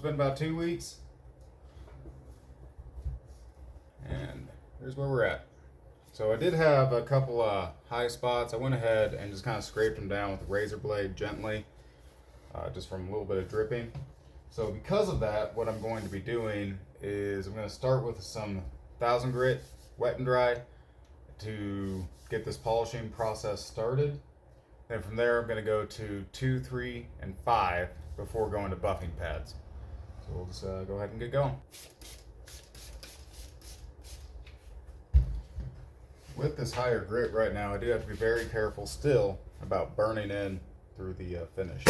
It's been about 2 weeks, and here's where we're at. So I did have a couple high spots. I went ahead and just kind of scraped them down with a razor blade gently, just from a little bit of dripping. So because of that, what I'm going to be doing is I'm going to start with some 1000 grit wet and dry to get this polishing process started. Then from there I'm going to go to 2, 3, and 5 before going to buffing pads. So we'll just go ahead and get going. With this higher grit right now, I do have to be very careful still about burning in through the finish.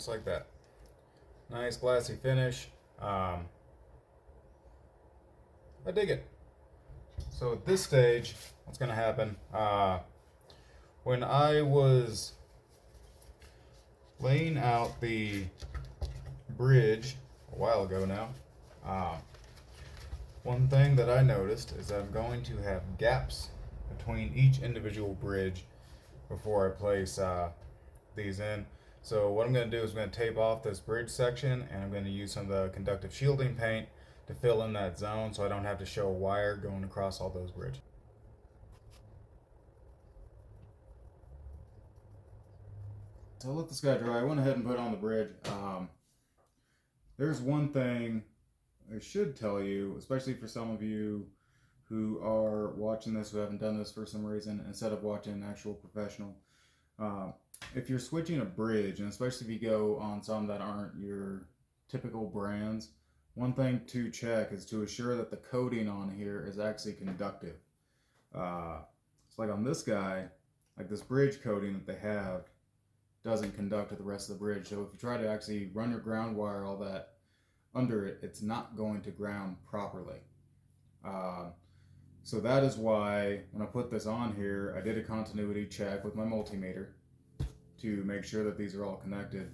just like that. Nice glassy finish. I dig it. So at this stage, what's going to happen? When I was laying out the bridge a while ago now, one thing that I noticed is that I'm going to have gaps between each individual bridge before I place these in. So what I'm going to do is I'm going to tape off this bridge section, and I'm going to use some of the conductive shielding paint to fill in that zone so I don't have to show a wire going across all those bridges. So I'll let this guy dry. I went ahead and put on the bridge. There's one thing I should tell you, especially for some of you who are watching this, who haven't done this for some reason, instead of watching an actual professional. If you're switching a bridge, and especially if you go on some that aren't your typical brands, one thing to check is to assure that the coating on here is actually conductive. It's like on this guy, like this bridge coating that they have doesn't conduct to the rest of the bridge. So if you try to actually run your ground wire, all that under it, it's not going to ground properly. So that is why when I put this on here, I did a continuity check with my multimeter to make sure that these are all connected.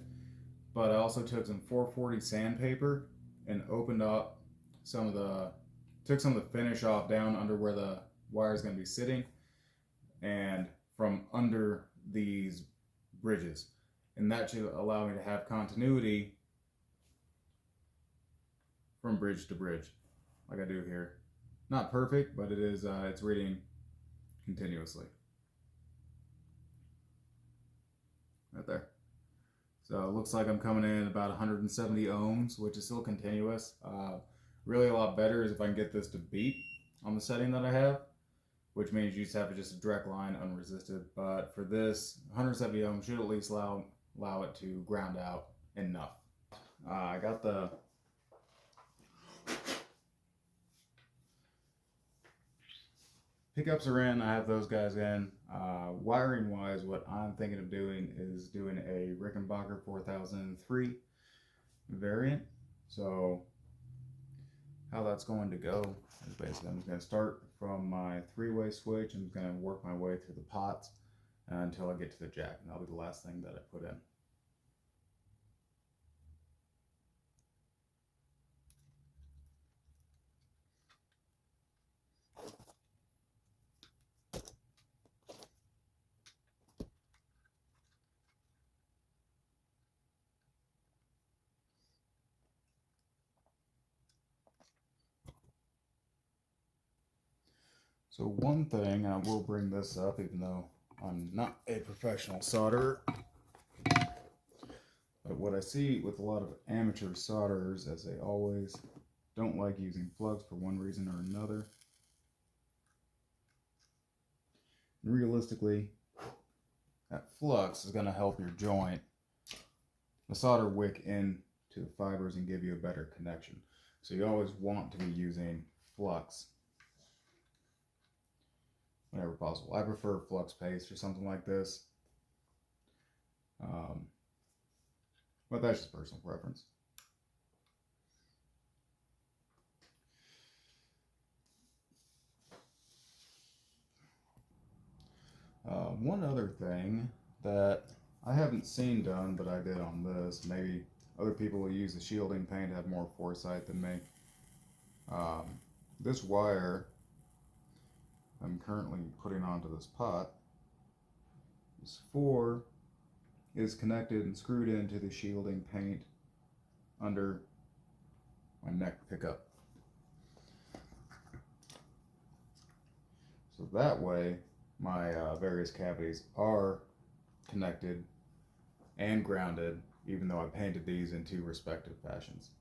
But I also took some 440 sandpaper and opened up took some of the finish off down under where the wire is going to be sitting and from under these bridges. And that should allow me to have continuity from bridge to bridge, like I do here. Not perfect, but it is. It's reading continuously. Right there. So it looks like I'm coming in about 170 ohms, which is still continuous. Really a lot better is if I can get this to beat on the setting that I have, which means you just have just a direct line unresisted. But for this, 170 ohms should at least allow it to ground out enough. I got the pickups are in, I have those guys in. Wiring wise, what I'm thinking of doing is doing a Rickenbacker 4003 variant. So how that's going to go is basically I'm just going to start from my 3-way switch and I'm going to work my way through the pots until I get to the jack, and that'll be the last thing that I put in. So one thing, I will bring this up even though I'm not a professional solderer, but what I see with a lot of amateur solderers is they always don't like using plugs for one reason or another. And realistically, that flux is going to help your joint, the solder wick into the fibers and give you a better connection. So you always want to be using flux whenever possible. I prefer flux paste or something like this, but that's just personal preference. One other thing that I haven't seen done, but I did on this, maybe other people will use the shielding paint, have more foresight than me. This wire I'm currently putting onto this pot, this 4 is connected and screwed into the shielding paint under my neck pickup. So that way my various cavities are connected and grounded, even though I painted these in 2 respective fashions.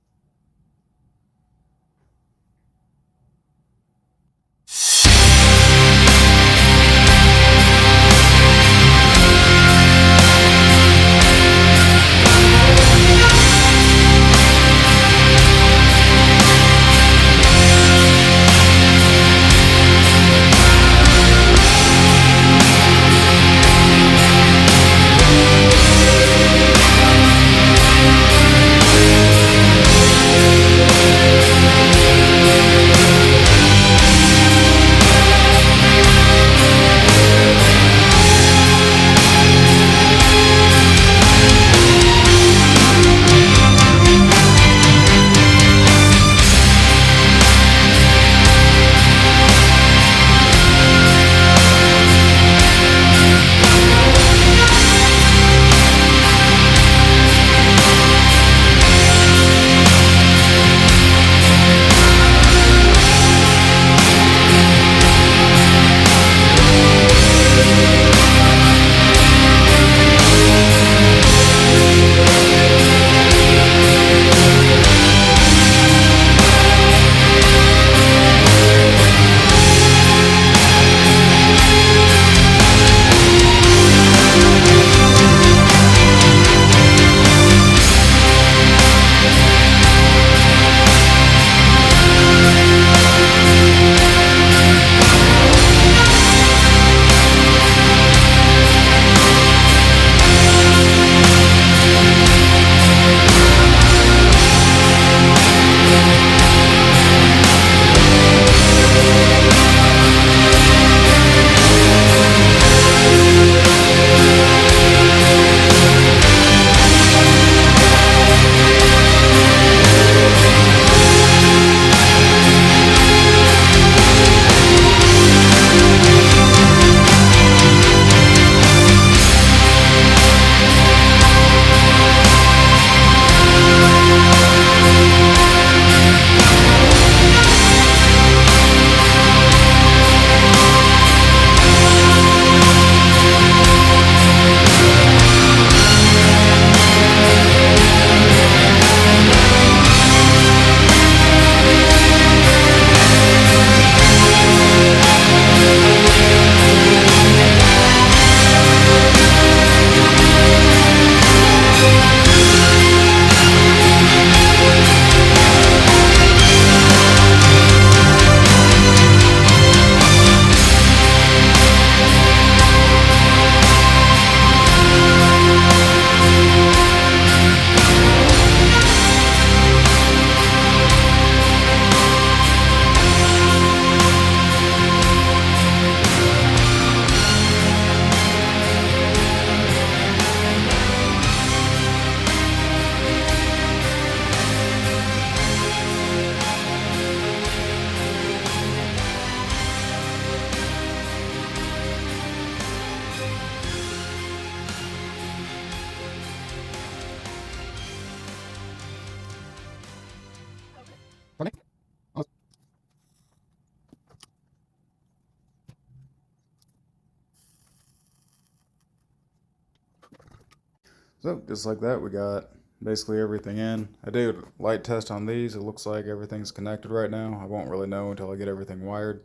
So just like that, we got basically everything in. I did a light test on these. It looks like everything's connected right now. I won't really know until I get everything wired.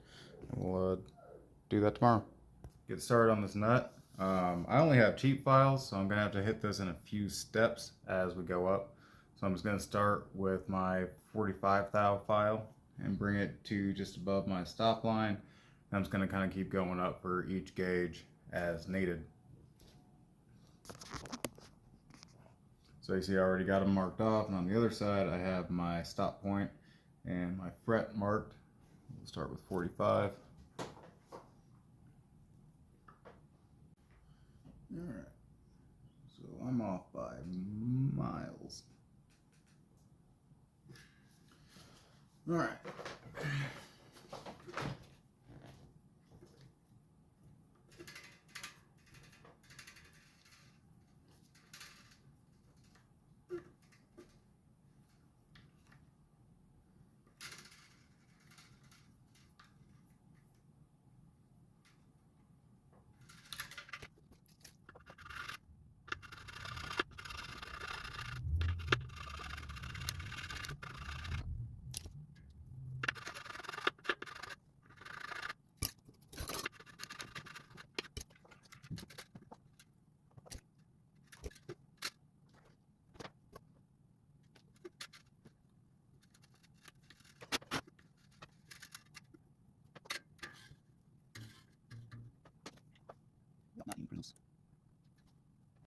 We'll do that tomorrow. Get started on this nut. I only have cheap files, so I'm gonna have to hit this in a few steps as we go up. So I'm just gonna start with my 45 thou file and bring it to just above my stop line. I'm just gonna kind of keep going up for each gauge as needed. So you see I already got them marked off, and on the other side I have my stop point and my fret marked. We'll start with 45. Alright, so I'm off by miles. Alright.